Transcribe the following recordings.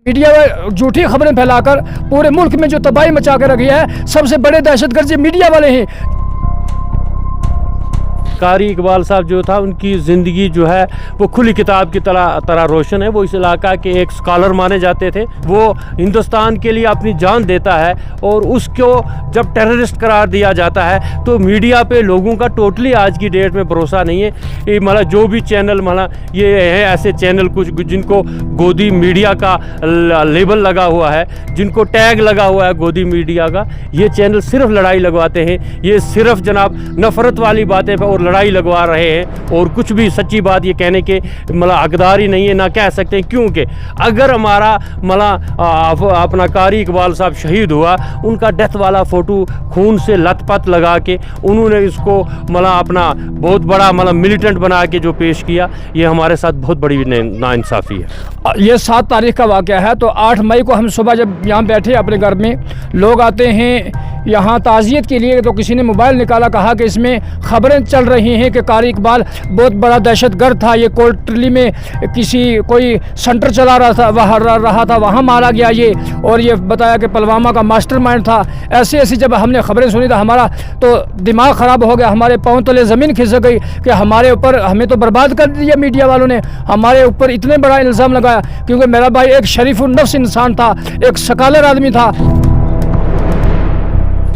Media झूठी खबरें फैलाकर पूरे मुल्क में जो तबाही मचा कर रखी है, सबसे बड़े दहशतगर्द मीडिया वाले हैं। कारी इकबाल साहब जो था, उनकी ज़िंदगी जो है वो खुली किताब की तरह रोशन है। वो इस इलाका के एक स्कॉलर माने जाते थे। वो हिंदुस्तान के लिए अपनी जान देता है और उसको जब टेररिस्ट करार दिया जाता है तो मीडिया पे लोगों का टोटली आज की डेट में भरोसा नहीं है। ये मतलब जो भी चैनल मतलब ये हैं ऐसे चैनल कुछ जिनको गोदी मीडिया का लेबल लगा हुआ है, जिनको टैग लगा हुआ है गोदी मीडिया का, ये चैनल सिर्फ लड़ाई लगवाते हैं। ये सिर्फ जनाब नफ़रत वाली बातें पर और लड़ाई लगवा रहे हैं और कुछ भी सच्ची बात ये कहने के मतलब हकदार ही नहीं है, ना कह सकते हैं। क्योंकि अगर हमारा मतलब अपना कारी इकबाल साहब शहीद हुआ, उनका डेथ वाला फ़ोटो खून से लथपथ लगा के उन्होंने इसको मतलब अपना बहुत बड़ा मतलब मिलिटेंट बना के जो पेश किया, ये हमारे साथ बहुत बड़ी नाइंसाफ़ी है। ये 7 तारीख का वाक़या है। तो 8 मई को हम सुबह जब यहाँ बैठे अपने घर में, लोग आते हैं यहाँ ताज़ियत के लिए, तो किसी ने मोबाइल निकाला, कहा कि इसमें ख़बरें चल रही हैं कि कारी इकबाल बहुत बड़ा दहशतगर्द था, ये कोटली में कोई सेंटर चला रहा था, वहाँ मारा गया ये, और ये बताया कि पुलवामा का मास्टरमाइंड था। ऐसी जब हमने ख़बरें सुनी तो हमारा तो दिमाग ख़राब हो गया, हमारे पाँव तले ज़मीन खिसक गई कि हमारे ऊपर, हमें तो बर्बाद कर दिया मीडिया वालों ने, हमारे ऊपर इतने बड़ा इल्ज़ाम लगाया। क्योंकि मेरा भाई एक शरीफ-उन-नफ्स इंसान था, एक स्कॉलर आदमी था।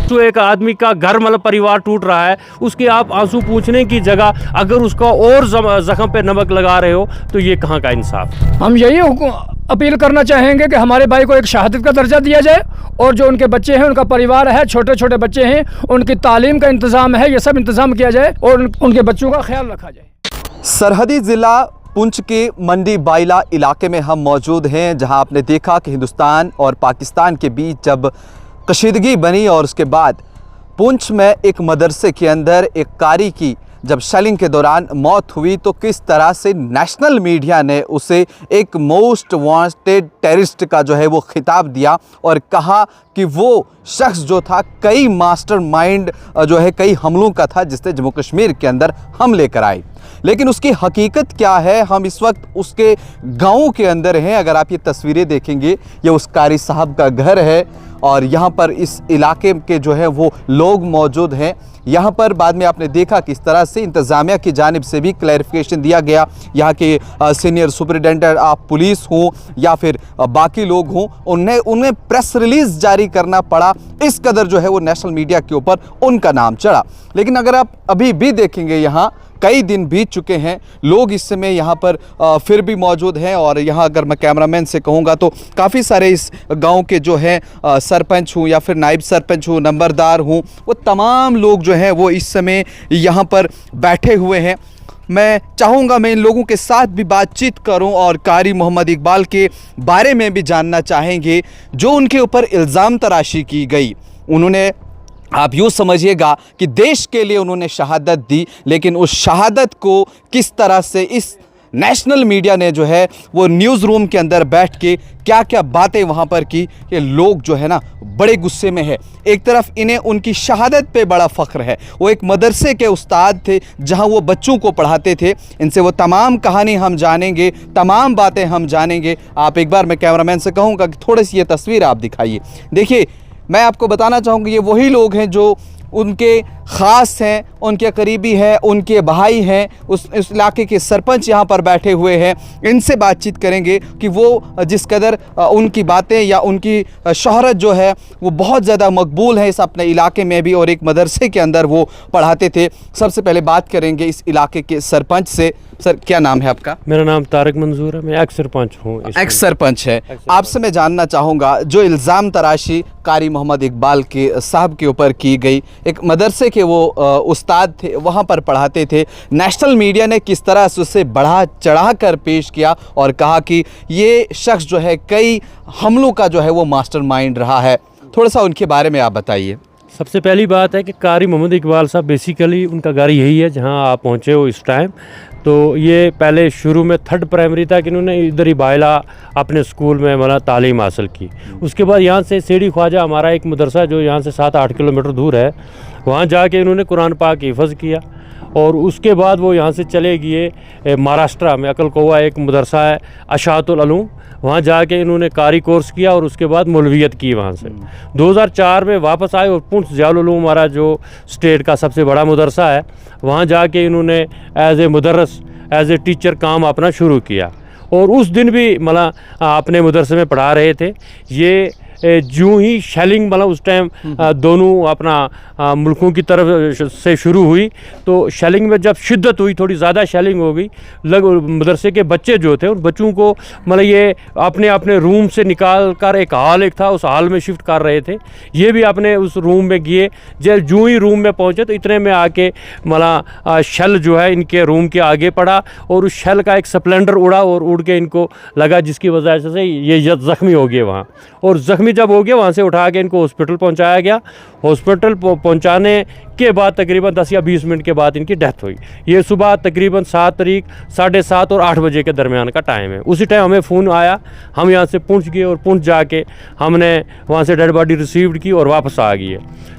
तो एक आदमी का घर मतलब परिवार टूट रहा है, उसके आप आंसू पूछने की जगह अगर उसका और जख्म पे नमक लगा रहे हो तो ये कहाँ का इंसाफ। हम यही अपील करना चाहेंगे कि हमारे भाई को एक शहादत का दर्जा दिया जाए, और जो उनके बच्चे हैं, उनका परिवार है, छोटे छोटे बच्चे हैं, उनकी तालीम का इंतज़ाम है, ये सब इंतज़ाम किया जाए और उनके बच्चों का ख्याल रखा जाए। सरहदी ज़िला पुंछ के मंडी बाइला इलाके में हम मौजूद हैं, जहां आपने देखा कि हिंदुस्तान और पाकिस्तान के बीच जब कशीदगी बनी और उसके बाद पुंछ में एक मदरसे के अंदर एक कारी की जब शेलिंग के दौरान मौत हुई, तो किस तरह से नेशनल मीडिया ने उसे एक मोस्ट वांटेड टेररिस्ट का जो है वो खिताब दिया और कहा कि वो शख्स जो था कई मास्टरमाइंड जो है कई हमलों का था, जिसने जम्मू कश्मीर के अंदर हमले कराए। लेकिन उसकी हकीकत क्या है, हम इस वक्त उसके गाँव के अंदर हैं। अगर आप ये तस्वीरें देखेंगे, ये उस कारी साहब का घर है और यहाँ पर इस इलाके के जो है वो लोग मौजूद हैं। यहाँ पर बाद में आपने देखा किस तरह से इंतज़ामिया की जानिब से भी क्लैरिफिकेशन दिया गया। यहाँ के सीनियर सुपरिटेंडेंट आप पुलिस हों या फिर बाकी लोग हों, उन्हें प्रेस रिलीज़ जारी करना पड़ा। इस कदर जो है वो नेशनल मीडिया के ऊपर उनका नाम चढ़ा। लेकिन अगर आप अभी भी देखेंगे, यहाँ कई दिन बीत चुके हैं, लोग इस समय यहाँ पर फिर भी मौजूद हैं। और यहाँ अगर मैं कैमरामैन से कहूँगा तो काफ़ी सारे इस गांव के जो हैं सरपंच हूँ या फिर नायब सरपंच हूँ, नंबरदार हूँ, वो तमाम लोग जो हैं वो इस समय यहाँ पर बैठे हुए हैं। मैं चाहूँगा मैं इन लोगों के साथ भी बातचीत करूं और कारी मोहम्मद इकबाल के बारे में भी जानना चाहेंगे, जो उनके ऊपर इल्ज़ाम तराशी की गई। उन्होंने, आप यूँ समझिएगा कि देश के लिए उन्होंने शहादत दी, लेकिन उस शहादत को किस तरह से इस नेशनल मीडिया ने जो है वो न्यूज़ रूम के अंदर बैठ के क्या क्या बातें वहाँ पर की, ये लोग जो है ना बड़े गुस्से में है। एक तरफ इन्हें उनकी शहादत पे बड़ा फ़ख्र है, वो एक मदरसे के उस्ताद थे जहाँ वो बच्चों को पढ़ाते थे। इनसे वो तमाम कहानी हम जानेंगे, तमाम बातें हम जानेंगे। आप एक बार मैं कैमरामैन से कहूँगा कि थोड़ी सी ये तस्वीर आप दिखाइए। देखिए, मैं आपको बताना चाहूँगी ये वही लोग हैं जो उनके ख़ास हैं, उनके करीबी हैं, उनके भाई हैं। उस इलाके के सरपंच यहाँ पर बैठे हुए हैं। इनसे बातचीत करेंगे कि वो जिस कदर उनकी बातें या उनकी शोहरत जो है वो बहुत ज़्यादा मकबूल है इस अपने इलाके में भी, और एक मदरसे के अंदर वो पढ़ाते थे। सबसे पहले बात करेंगे इस इलाके के सरपंच से। सर, क्या नाम है आपका? मेरा नाम तारिक मंजूर है, मैं एक्स सरपंच हूँ। एक्स सरपंच है। आपसे मैं जानना चाहूँगा, जो इल्ज़ाम तराशी कारी मोहम्मद इकबाल के साहब के ऊपर की गई, एक मदरसे के वो उस्ताद थे, वहाँ पर पढ़ाते थे, नेशनल मीडिया ने किस तरह से उसे बढ़ा चढ़ा कर पेश किया और कहा कि ये शख्स जो है कई हमलों का जो है वो मास्टरमाइंड रहा है, थोड़ा सा उनके बारे में आप बताइए। सबसे पहली बात है कि कारी मोहम्मद इकबाल साहब बेसिकली उनका घर यही है जहाँ आप पहुँचे हो इस टाइम। तो ये पहले शुरू में 3rd प्राइमरी तक इन्होंने इधर ही बाइला अपने स्कूल में मतलब तालीम हासिल की। उसके बाद यहाँ से सेड़ी ख्वाजा हमारा एक मदरसा जो यहाँ से 7-8 किलोमीटर दूर है, वहाँ जाके इन्होंने कुरान पाक हिफ़्ज़ किया। और उसके बाद वो यहाँ से चले गए महाराष्ट्र में, अकलकोवा एक मदरसा है अशातुल उलूम, वहाँ जाके इन्होंने कारी कोर्स किया और उसके बाद मौलवियत की वहाँ से। 2004 में वापस आए और पुंछ ज़ियाउल उलूम हमारा जो स्टेट का सबसे बड़ा मदरसा है, वहाँ जाके इन्होंने एज ए मुदर्रिस, एज ए टीचर काम अपना शुरू किया। और उस दिन भी मतलब अपने मदरसे में पढ़ा रहे थे। ये जो ही शेलिंग मतलब उस टाइम दोनों अपना मुल्कों की तरफ से शुरू हुई, तो शेलिंग में जब शिद्दत हुई, थोड़ी ज़्यादा शेलिंग हो गई, मदरसे के बच्चे जो थे उन बच्चों को मतलब ये अपने अपने रूम से निकाल कर एक था, उस हॉल में शिफ्ट कर रहे थे। ये भी अपने उस रूम में गए। जब जो ही रूम में पहुँचे तो इतने में आके मतलब शेल जो है इनके रूम के आगे पड़ा और उस शेल का एक स्प्लेंडर उड़ा और उड़ के इनको लगा, जिसकी वजह से ये ज़ख्मी हो गए वहाँ। और ज़ख्मी जब हो गया, वहाँ से उठा के इनको हॉस्पिटल पहुँचाया गया। हॉस्पिटल पहुँचाने के बाद तकरीबन 10 या 20 मिनट के बाद इनकी डेथ हुई। ये सुबह तकरीबन 7 तारीख 7:30 और 8 बजे के दरमियान का टाइम है। उसी टाइम हमें फ़ोन आया, हम यहाँ से पुंछ गए और पुंछ जाके हमने वहाँ से डेड बॉडी रिसीव्ड की और वापस आ गई है।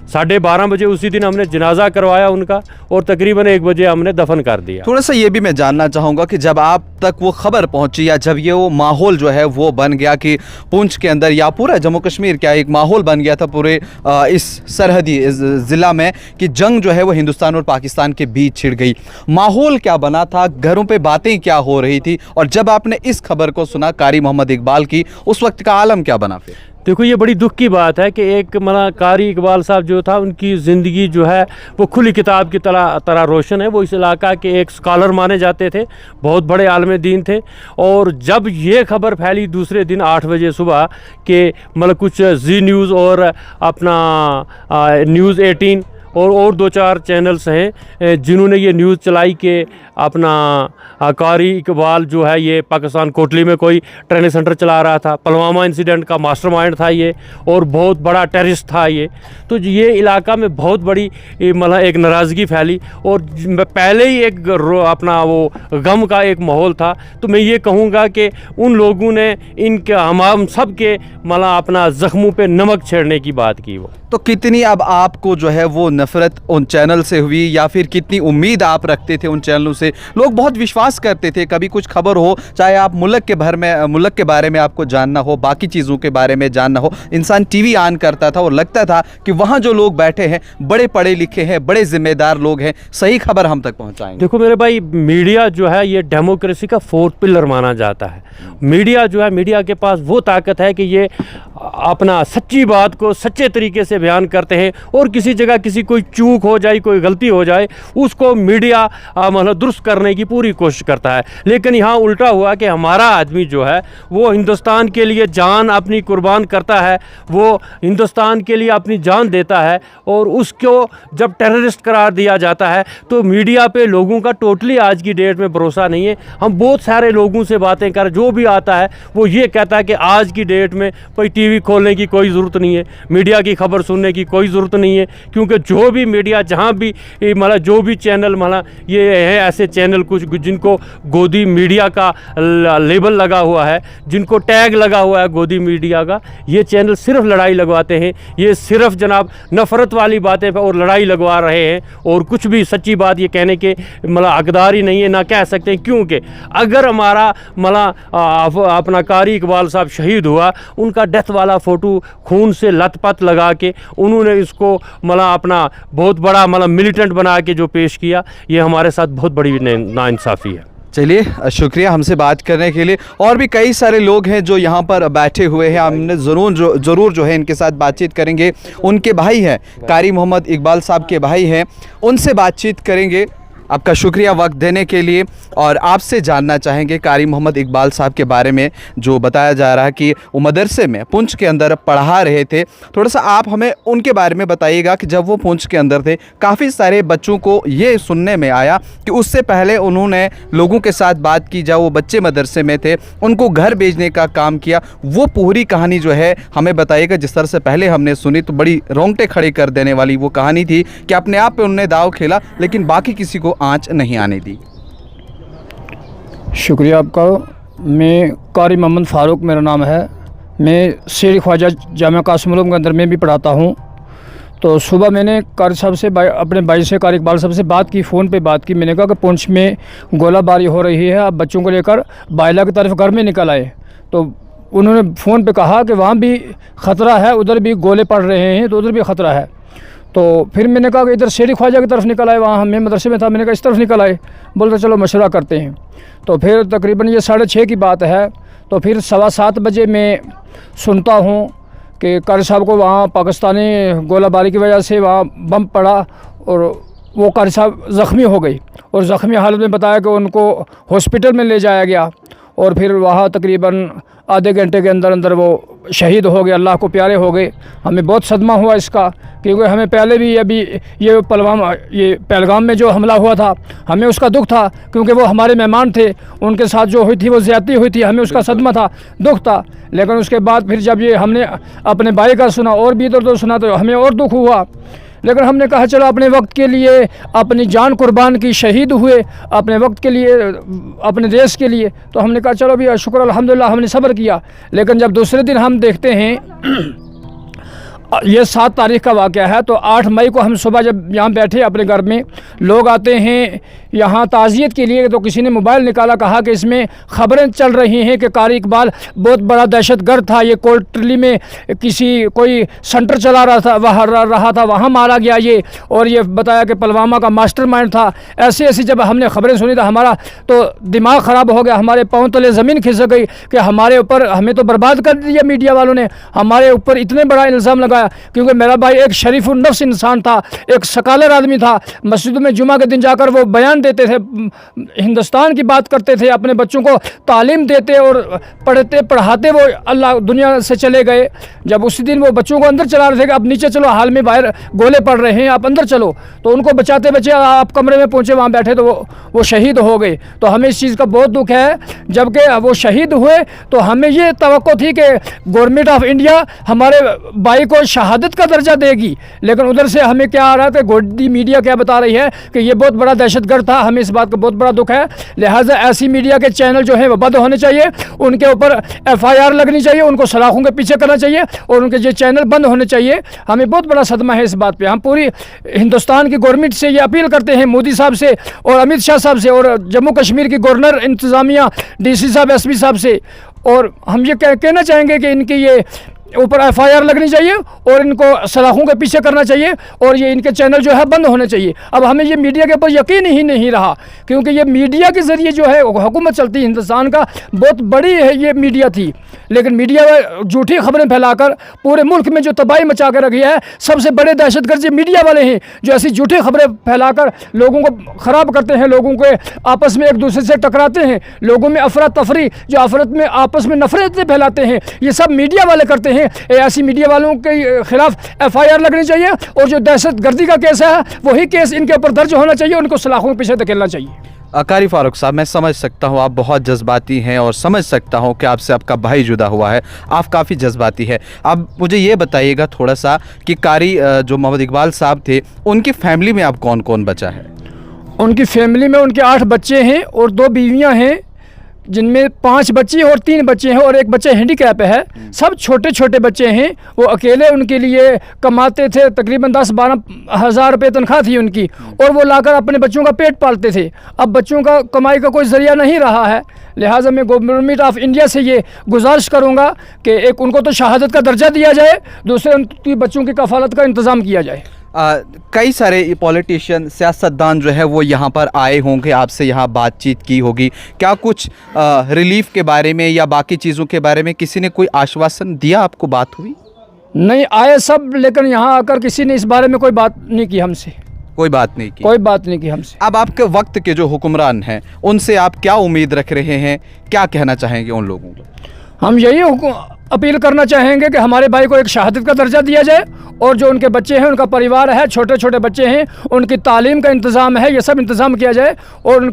12:30 बजे उसी दिन हमने जनाजा करवाया उनका और तकरीबन 1 बजे हमने दफन कर दिया। थोड़ा सा ये भी मैं जानना चाहूँगा कि जब आप तक वो खबर पहुँची या जब ये वो माहौल जो है वो बन गया कि पुंछ के अंदर या पूरा जम्मू कश्मीर क्या एक माहौल बन गया था पूरे इस सरहदी ज़िला में कि जंग जो है वो हिंदुस्तान और पाकिस्तान के बीच छिड़ गई, माहौल क्या बना था, घरों पे बातें क्या हो रही थी, और जब आपने इस खबर को सुना कारी मोहम्मद इकबाल की, उस वक्त का आलम क्या बना फिर? देखो, ये बड़ी दुख की बात है कि एक मतलब कारी इकबाल साहब जो था, उनकी ज़िंदगी जो है वो खुली किताब की तरह रोशन है। वो इस इलाका के एक स्कॉलर माने जाते थे, बहुत बड़े आलम दीन थे। और जब ये खबर फैली दूसरे दिन 8 बजे सुबह के मतलब कुछ जी न्यूज़ और अपना न्यूज़ 18 और 2-4 चैनल्स हैं जिन्होंने ये न्यूज़ चलाई कि अपना कारी इकबाल जो है ये पाकिस्तान कोटली में कोई ट्रेनिंग सेंटर चला रहा था, पुलवामा इंसिडेंट का मास्टरमाइंड था ये और बहुत बड़ा टेररिस्ट था ये। तो ये इलाका में बहुत बड़ी मतलब एक नाराज़गी फैली और पहले ही एक अपना वो गम का एक माहौल था। तो मैं ये कहूँगा कि उन लोगों ने इनके हम सब के मतलब अपना ज़ख्मों पे नमक छेड़ने की बात की। वो तो कितनी अब आपको जो है वो नफ़रत उन चैनल से हुई या फिर कितनी उम्मीद आप रखते थे उन चैनलों से? लोग बहुत विश्वास करते थे, कभी कुछ खबर हो, चाहे आप मुल्क के बारे में आपको जानना हो, बाकी चीज़ों के बारे में जानना हो, इंसान टीवी ऑन करता था और लगता था कि वहाँ जो लोग बैठे हैं बड़े पढ़े लिखे हैं, बड़े जिम्मेदार लोग हैं, सही खबर हम तक पहुँचाएंगे। देखो मेरे भाई, मीडिया जो है ये डेमोक्रेसी का 4th पिलर माना जाता है। मीडिया जो है, मीडिया के पास वो ताकत है कि ये अपना सच्ची बात को सच्चे तरीके से बयान करते हैं और किसी जगह किसी कोई चूक हो जाए, कोई गलती हो जाए, उसको मीडिया मतलब दुरुस्त करने की पूरी कोशिश करता है। लेकिन यहाँ उल्टा हुआ कि हमारा आदमी जो है वो हिंदुस्तान के लिए जान अपनी कुर्बान करता है, वो हिंदुस्तान के लिए अपनी जान देता है और उसको जब टेररिस्ट करार दिया जाता है तो मीडिया पे लोगों का टोटली आज की डेट में भरोसा नहीं है। हम बहुत सारे लोगों से बातें कर, जो भी आता है वो ये कहता है कि आज की डेट में कोई टीवी खोलने की कोई ज़रूरत नहीं है, मीडिया की खबर सुनने की कोई ज़रूरत नहीं है, क्योंकि जो भी मीडिया जहाँ भी मतलब जो भी चैनल मतलब ये है ऐसे चैनल कुछ जिनको गोदी मीडिया का लेबल लगा हुआ है, जिनको टैग लगा हुआ है गोदी मीडिया का, ये चैनल सिर्फ लड़ाई लगवाते हैं। ये सिर्फ जनाब नफ़रत वाली बातें पर और लड़ाई लगवा रहे हैं और कुछ भी सच्ची बात ये कहने के मतलब हकदार ही नहीं है, ना कह सकते हैं। क्योंकि अगर हमारा मतलब अपना कारी इकबाल साहब शहीद हुआ, उनका डेथ वाला फ़ोटो खून से लथपथ लगा के उन्होंने इसको मतलब अपना बहुत बड़ा मतलब मिलिटेंट बना के जो पेश किया, ये हमारे साथ बहुत बड़ी नाइंसाफ़ी है। चलिए, शुक्रिया हमसे बात करने के लिए। और भी कई सारे लोग हैं जो यहाँ पर बैठे हुए हैं, हमने ज़रूर जो है इनके साथ बातचीत करेंगे। उनके भाई हैं, कारी मोहम्मद इकबाल साहब के भाई हैं, उनसे बातचीत करेंगे। आपका शुक्रिया वक्त देने के लिए। और आपसे जानना चाहेंगे कारी मोहम्मद इकबाल साहब के बारे में, जो बताया जा रहा है कि वो मदरसे में पुंछ के अंदर पढ़ा रहे थे। थोड़ा सा आप हमें उनके बारे में बताइएगा कि जब वो पुंछ के अंदर थे, काफ़ी सारे बच्चों को ये सुनने में आया कि उससे पहले उन्होंने लोगों के साथ बात की, जब वो बच्चे मदरसे में थे उनको घर भेजने का काम किया। वो पूरी कहानी जो है हमें बताइएगा। जिस तरह से पहले हमने सुनी तो बड़ी रोंगटे खड़े कर देने वाली वो कहानी थी कि अपने आप पे उन्होंने दाव खेला लेकिन बाकी किसी को आंच नहीं आने दी। शुक्रिया आपका। मैं कारी मोहम्मद फ़ारूक मेरा नाम है। मैं शेर ख्वाजा जामिया कासिम उल उलूम के अंदर में भी पढ़ाता हूँ। तो सुबह मैंने कारी साहब से अपने भाई से कारी इकबाल साहब से बात की, फ़ोन पे बात की। मैंने कहा कि पुंछ में गोलाबारी हो रही है, आप बच्चों को लेकर बाइला की तरफ घर में निकल आए। तो उन्होंने फ़ोन पे कहा कि वहाँ भी ख़तरा है, उधर भी गोले पड़ रहे हैं, तो उधर भी ख़तरा है। तो फिर मैंने कहा कि इधर शेरी ख्वाजा की तरफ निकल आए, वहाँ मैं मदरसे में था, मैंने कहा इस तरफ निकल आए, बोलते चलो मशवरा करते हैं। तो फिर तकरीबन ये 6:30 की बात है। तो फिर 7:15 बजे मैं सुनता हूँ कि कारी साहब को वहाँ पाकिस्तानी गोलाबारी की वजह से वहाँ बम पड़ा और वो कारी साहब ज़ख्मी हो गई, और ज़ख्मी हालत में बताया कि उनको हॉस्पिटल में ले जाया गया, और फिर वहाँ तकरीबन आधे घंटे के अंदर अंदर वो शहीद हो गए, अल्लाह को प्यारे हो गए। हमें बहुत सदमा हुआ इसका, क्योंकि हमें पहले भी अभी ये पहलगाम में जो हमला हुआ था, हमें उसका दुख था, क्योंकि वो हमारे मेहमान थे, उनके साथ जो हुई थी वो ज़्यादती हुई थी, हमें उसका सदमा था, दुख था। लेकिन उसके बाद फिर जब ये हमने अपने भाई का सुना और भी इधर उधर सुना, तो हमें और दुख हुआ। लेकिन हमने कहा चलो अपने वक्त के लिए अपनी जान कुर्बान की, शहीद हुए अपने वक्त के लिए, अपने देश के लिए, तो हमने कहा चलो भी शुक्र अल्हम्दुलिल्लाह हमने सब्र किया। लेकिन जब दूसरे दिन हम देखते हैं ये 7 तारीख का वाक़या है, तो 8 मई को हम सुबह जब यहाँ बैठे अपने घर में, लोग आते हैं यहाँ ताज़ियत के लिए, तो किसी ने मोबाइल निकाला, कहा कि इसमें ख़बरें चल रही हैं कि कारी इकबाल बहुत बड़ा दहशतगर्द था, ये कोटली में कोई सेंटर चला रहा था, वहाँ मारा गया ये, और ये बताया कि पुलवामा का मास्टरमाइंड था। ऐसी जब हमने ख़बरें सुनी तो हमारा तो दिमाग ख़राब हो गया, हमारे पाँव तले ज़मीन खिसक गई कि हमारे ऊपर, हमें तो बर्बाद कर दिया मीडिया वालों ने, हमारे ऊपर इतने बड़ा इल्ज़ाम लगा। क्योंकि मेरा भाई एक शरीफुन नफ्स इंसान था, एक स्कॉलर आदमी था, मस्जिद में जुमा के दिन जाकर वो बयान देते थे, हिंदुस्तान की बात करते थे, अपने बच्चों को तालीम देते और पढ़ाते वो अल्लाह दुनिया से चले गए। जब उसी दिन वो बच्चों को अंदर चला रहे थे कि अब नीचे चलो, हाल में बाहर गोले पड़ रहे हैं, आप अंदर चलो, तो उनको बचाते बचे आप कमरे में पहुँचे, वहाँ बैठे, तो वो शहीद हो गए। तो हमें इस चीज़ का बहुत दुख है। जबकि वो शहीद हुए तो हमें ये तवक्को थी कि गवर्नमेंट ऑफ इंडिया हमारे भाई को शहादत का दर्जा देगी, लेकिन उधर से हमें क्या आ रहा था, गोदी मीडिया क्या बता रही है कि ये बहुत बड़ा दहशतगर्द था। हमें इस बात का बहुत बड़ा दुख है। लिहाजा ऐसी मीडिया के चैनल जो है वो बंद होने चाहिए, उनके ऊपर FIR लगनी चाहिए, उनको सलाखों के पीछे करना चाहिए, और उनके ये चैनल बंद होने चाहिए। हमें बहुत बड़ा सदमा है इस बात पे। हम पूरी हिंदुस्तान की गवर्नमेंट से ये अपील करते हैं, मोदी साहब से और अमित शाह साहब से, और जम्मू कश्मीर की गवर्नर, इंतज़ामिया, DC साहब, SP साहब से, और हम ये कहना चाहेंगे कि इनकी ये ऊपर FIR लगनी चाहिए और इनको सलाखों के पीछे करना चाहिए, और ये इनके चैनल जो है बंद होने चाहिए। अब हमें ये मीडिया के ऊपर यकीन ही नहीं रहा, क्योंकि ये मीडिया के ज़रिए जो है हुकूमत चलती है हिंदुस्तान का, बहुत बड़ी है ये मीडिया थी। लेकिन मीडिया में झूठी खबरें फैलाकर पूरे मुल्क में जो तबाही मचा कर रखी है, सबसे बड़े दहशतगर्द ये मीडिया वाले हैं, जो ऐसी झूठी खबरें फैलाकर लोगों को ख़राब करते हैं, लोगों के आपस में एक दूसरे से टकराते हैं, लोगों में अफरा तफरी, जो अफरत में आपस में नफरतें फैलाते हैं, ये सब मीडिया वाले करते हैं। ऐसी मीडिया वालों के खिलाफ FIR लगनी चाहिए, और जो दहशतगर्दी का केस है वही केस इनके ऊपर दर्ज होना चाहिए, उनको सलाखों के पीछे धकेलना चाहिए। कारी फारूक साहब, मैं समझ सकता हूँ आप बहुत जज्बाती हैं, और समझ सकता हूँ कि आपसे आपका भाई जुदा हुआ है, आप काफ़ी जज्बाती है। अब मुझे ये बताइएगा थोड़ा सा कि कारी जो मोहम्मद इकबाल साहब थे, उनकी फैमिली में अब कौन कौन बचा है? उनकी फैमिली में उनके 8 बच्चे हैं और 2 बीवियाँ हैं, जिनमें 5 बच्ची और 3 बच्चे हैं, और एक बच्चा हैंडीकैप है। सब छोटे छोटे बच्चे हैं। वो अकेले उनके लिए कमाते थे, तकरीबन 10-12 हज़ार रुपये तनख्वाह थी उनकी, और वो लाकर अपने बच्चों का पेट पालते थे। अब बच्चों का कमाई का कोई ज़रिया नहीं रहा है। लिहाजा मैं गवर्नमेंट ऑफ इंडिया से ये गुजारिश करूँगा कि एक उनको तो शहादत का दर्जा दिया जाए, दूसरे उनकी बच्चों की कफ़ालत का इंतज़ाम किया जाए। कई सारे पॉलिटिशियन, सियासतदान जो है वो यहाँ पर आए होंगे, आपसे यहाँ बातचीत की होगी, क्या कुछ रिलीफ के बारे में या बाकी चीज़ों के बारे में किसी ने कोई आश्वासन दिया, आपको बात हुई? नहीं, आए सब, लेकिन यहाँ आकर किसी ने इस बारे में कोई बात नहीं की हमसे, कोई बात नहीं की, कोई बात नहीं की हमसे। अब आपके वक्त के जो हुक्मरान हैं उनसे आप क्या उम्मीद रख रहे हैं, क्या कहना चाहेंगे उन लोगों को? हम यही अपील करना चाहेंगे कि हमारे भाई को एक शहादत का दर्जा दिया जाए, और जो उनके बच्चे हैं, उनका परिवार है, छोटे छोटे बच्चे हैं, उनकी तालीम का इंतज़ाम है, ये सब इंतज़ाम किया जाए, और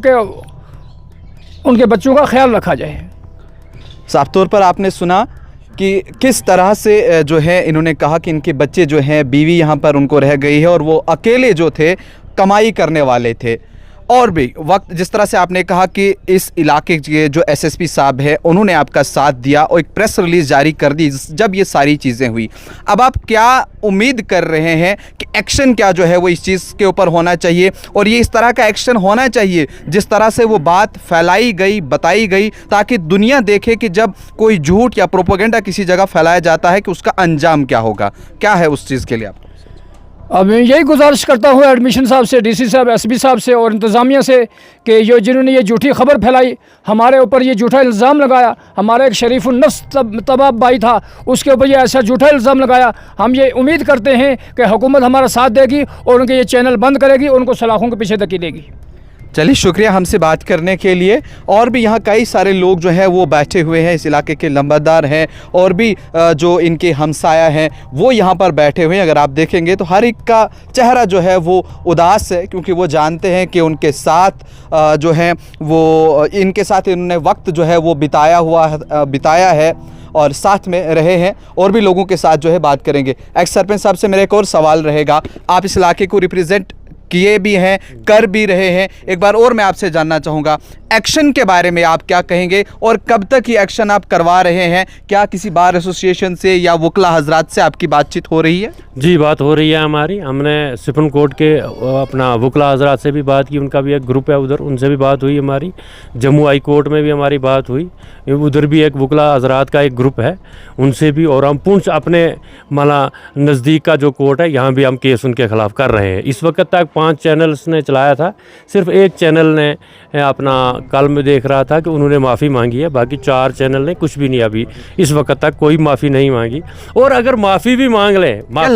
उनके बच्चों का ख्याल रखा जाए। साफ तौर पर आपने सुना कि किस तरह से जो है इन्होंने कहा कि इनके बच्चे जो हैं, बीवी यहाँ पर उनको रह गई है, और वो अकेले जो थे कमाई करने वाले थे। और भी वक्त जिस तरह से आपने कहा कि इस इलाके के जो एसएसपी साहब है उन्होंने आपका साथ दिया और एक प्रेस रिलीज़ जारी कर दी जब ये सारी चीज़ें हुई, अब आप क्या उम्मीद कर रहे हैं कि एक्शन क्या जो है वो इस चीज़ के ऊपर होना चाहिए और ये इस तरह का एक्शन होना चाहिए जिस तरह से वो बात फैलाई गई, बताई गई, ताकि दुनिया देखे कि जब कोई झूठ या प्रोपेगेंडा किसी जगह फैलाया जाता है कि उसका अंजाम क्या होगा? क्या है उस चीज़ के लिए आप? अब मैं यही गुजारिश करता हूँ एडमिशन साहब से, डीसी साहब, एसपी साहब से और इंतज़ामिया से कि ये जिन्होंने ये झूठी खबर फैलाई, हमारे ऊपर ये झूठा इल्ज़ाम लगाया, हमारा एक शरीफुन्नफ्स तबाब भाई था उसके ऊपर ये ऐसा झूठा इल्ज़ाम लगाया, हम ये उम्मीद करते हैं कि हुकूमत हमारा साथ देगी और उनके ये चैनल बंद करेगी, उनको सलाखों के पीछे धकेलेगी। चलिए, शुक्रिया हमसे बात करने के लिए। और भी यहाँ कई सारे लोग जो हैं वो बैठे हुए हैं, इस इलाके के लंबरदार हैं और भी जो इनके हमसाया हैं वो यहाँ पर बैठे हुए हैं। अगर आप देखेंगे तो हर एक का चेहरा जो है वो उदास है, क्योंकि वो जानते हैं कि उनके साथ जो है वो इनके साथ इन्होंने वक्त जो है वो बिताया है और साथ में रहे हैं। और भी लोगों के साथ जो है बात करेंगे। एक्स सरपंच साहब से मेरा एक और सवाल रहेगा, आप इस इलाके को रिप्रेजेंट किए भी हैं, कर भी रहे हैं, एक बार और मैं आपसे जानना चाहूँगा एक्शन के बारे में आप क्या कहेंगे और कब तक ये एक्शन आप करवा रहे हैं? क्या किसी बार एसोसिएशन से या वकला हजरात से आपकी बातचीत हो रही है? जी, बात हो रही है हमारी। हमने सुप्रीम कोर्ट के अपना वकला हजरात से भी बात की, उनका भी एक ग्रुप है उधर, उनसे भी बात हुई हमारी। जम्मू हाई कोर्ट में भी हमारी बात हुई, उधर भी एक वकला हजरात का एक ग्रुप है, उनसे भी। और हम पुंछ अपने माना नज़दीक का जो कोर्ट है यहाँ भी हम केस उनके ख़िलाफ़ कर रहे हैं। इस वक्त तक 5 चैनल्स ने चलाया था, सिर्फ एक चैनल ने अपना कल में देख रहा था कि उन्होंने माफ़ी मांगी है, बाकी 4 चैनल ने कुछ भी नहीं, अभी इस वक्त तक कोई माफ़ी नहीं मांगी। और अगर माफ़ी भी मांग लें, क्या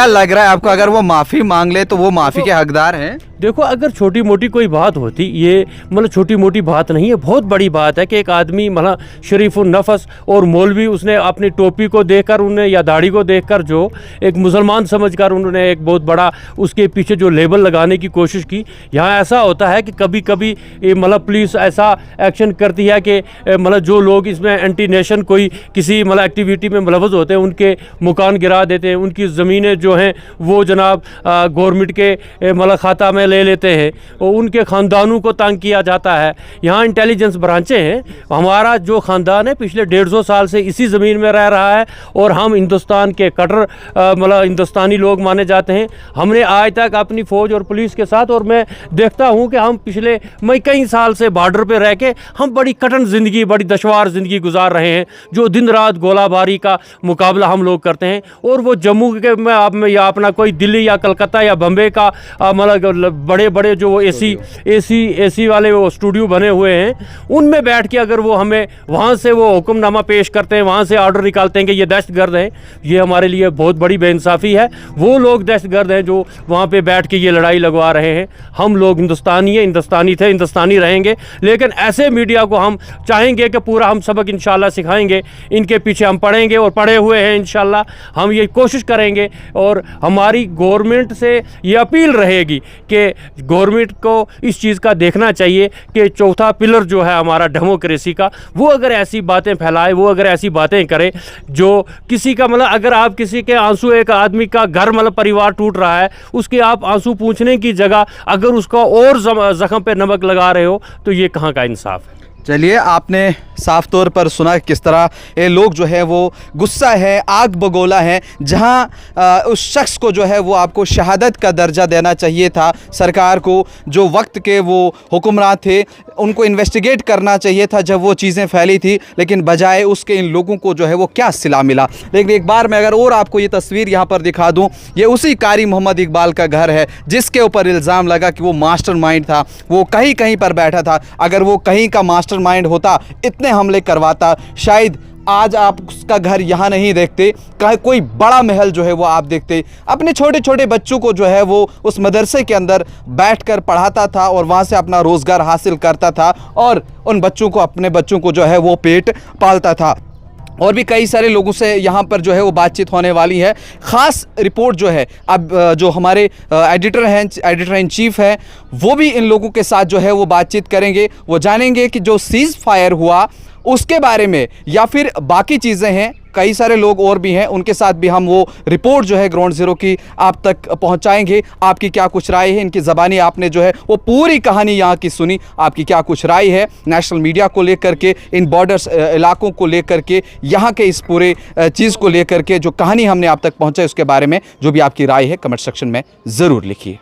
लग रहा है आपको, अगर वो माफ़ी मांग ले तो वो माफ़ी के हकदार हैं? देखो, अगर छोटी मोटी कोई बात होती, ये मतलब छोटी मोटी बात नहीं है, बहुत बड़ी बात है कि एक आदमी मतलब शरीफुन्नफ़स और मौलवी, उसने अपनी टोपी को देखकर उन्हें या दाढ़ी को देखकर जो एक मुसलमान समझकर उन्होंने एक बहुत बड़ा उसके पीछे जो लेबल लगाने की कोशिश की। यहाँ ऐसा होता है कि कभी कभी मतलब पुलिस ऐसा एक्शन करती है कि मतलब जो लोग इसमें एंटी नेशन कोई किसी मतलब एक्टिविटी में मुलव्वस होते हैं उनके मकान गिरा देते हैं, उनकी ज़मीनें जो हैं वो जनाब गवर्नमेंट के मतलब खाता में ले लेते हैं और उनके ख़ानदानों को तंग किया जाता है। यहाँ इंटेलिजेंस ब्रांचें हैं, हमारा जो ख़ानदान है पिछले 150 साल से इसी ज़मीन में रह रहा है और हम हिंदुस्तान के कट्टर मतलब हिंदुस्तानी लोग माने जाते हैं। हमने आज तक अपनी फ़ौज और पुलिस के साथ, और मैं देखता हूँ कि हम पिछले कई साल से बॉर्डर पे रह के हम बड़ी कठिन ज़िंदगी, बड़ी दुश्वार ज़िंदगी गुजार रहे हैं, जो दिन रात गोलाबारी का मुकाबला हम लोग करते हैं। और वो जम्मू के में आप में या अपना कोई दिल्ली या कलकत्ता या बम्बे का मतलब बड़े बड़े जो एसी वाले वो स्टूडियो बने हुए हैं, उनमें बैठ के अगर वो हमें वहाँ से वो हुक्मनामा पेश करते हैं, वहाँ से ऑर्डर निकालते हैं कि ये दहशतगर्द हैं, ये हमारे लिए बहुत बड़ी बेइंसाफ़ी है। वो लोग दहशतगर्द हैं जो वहाँ पे बैठ के ये लड़ाई लगवा रहे हैं। हम लोग हिंदुस्तानी हैं, हिंदुस्तानी थे, हिंदुस्तानी रहेंगे, लेकिन ऐसे मीडिया को हम चाहेंगे कि पूरा हम सबक इंशाल्लाह सिखाएंगे, इनके पीछे हम पढ़ेंगे और पढ़े हुए हैं इंशाल्लाह। हम ये कोशिश करेंगे और हमारी गवर्नमेंट से ये अपील रहेगी कि गवर्नमेंट को इस चीज़ का देखना चाहिए कि चौथा पिलर जो है हमारा डेमोक्रेसी का, वो अगर ऐसी बातें फैलाए, वो अगर ऐसी बातें करे जो किसी का मतलब अगर आप किसी के आंसू, एक आदमी का घर मतलब परिवार टूट रहा है, उसके आप आंसू पूछने की जगह अगर उसका और ज़ख्म पे नमक लगा रहे हो तो ये कहाँ का इंसाफ है? चलिए, आपने साफ तौर पर सुना किस तरह ये लोग जो है वो गुस्सा है, आग बगोला है। जहां उस शख्स को जो है वो आपको शहादत का दर्जा देना चाहिए था, सरकार को जो वक्त के वो हुक्मरान थे उनको इन्वेस्टिगेट करना चाहिए था जब वो चीज़ें फैली थी, लेकिन बजाय उसके इन लोगों को जो है वो क्या सिला मिला। लेकिन एक बार मैं अगर और आपको ये तस्वीर यहाँ पर दिखा दूँ, ये उसी कारी मोहम्मद इकबाल का घर है जिसके ऊपर इल्ज़ाम लगा कि वो मास्टरमाइंड था, वो कहीं कहीं पर बैठा था। अगर वो कहीं का मास्टरमाइंड होता, इतने हमले करवाता, शायद आज आप उसका घर यहाँ नहीं देखते, कोई बड़ा महल जो है वो आप देखते। अपने छोटे छोटे बच्चों को जो है वो उस मदरसे के अंदर बैठकर पढ़ाता था और वहाँ से अपना रोज़गार हासिल करता था और उन बच्चों को, अपने बच्चों को जो है वो पेट पालता था। और भी कई सारे लोगों से यहाँ पर जो है वो बातचीत होने वाली है। ख़ास रिपोर्ट जो है अब जो हमारे एडिटर इन चीफ है वो भी इन लोगों के साथ जो है वो बातचीत करेंगे। वो जानेंगे कि जो सीज़ फायर हुआ उसके बारे में या फिर बाकी चीज़ें हैं, कई सारे लोग और भी हैं, उनके साथ भी हम वो रिपोर्ट जो है ग्राउंड ज़ीरो की आप तक पहुंचाएंगे। आपकी क्या कुछ राय है, इनकी ज़बानी आपने जो है वो पूरी कहानी यहाँ की सुनी, आपकी क्या कुछ राय है नेशनल मीडिया को लेकर के, इन बॉर्डर्स इलाकों को लेकर के, यहाँ के इस पूरे चीज़ को लेकर के जो कहानी हमने आप तक पहुँचाई उसके बारे में जो भी आपकी राय है कमेंट सेक्शन में ज़रूर लिखिए।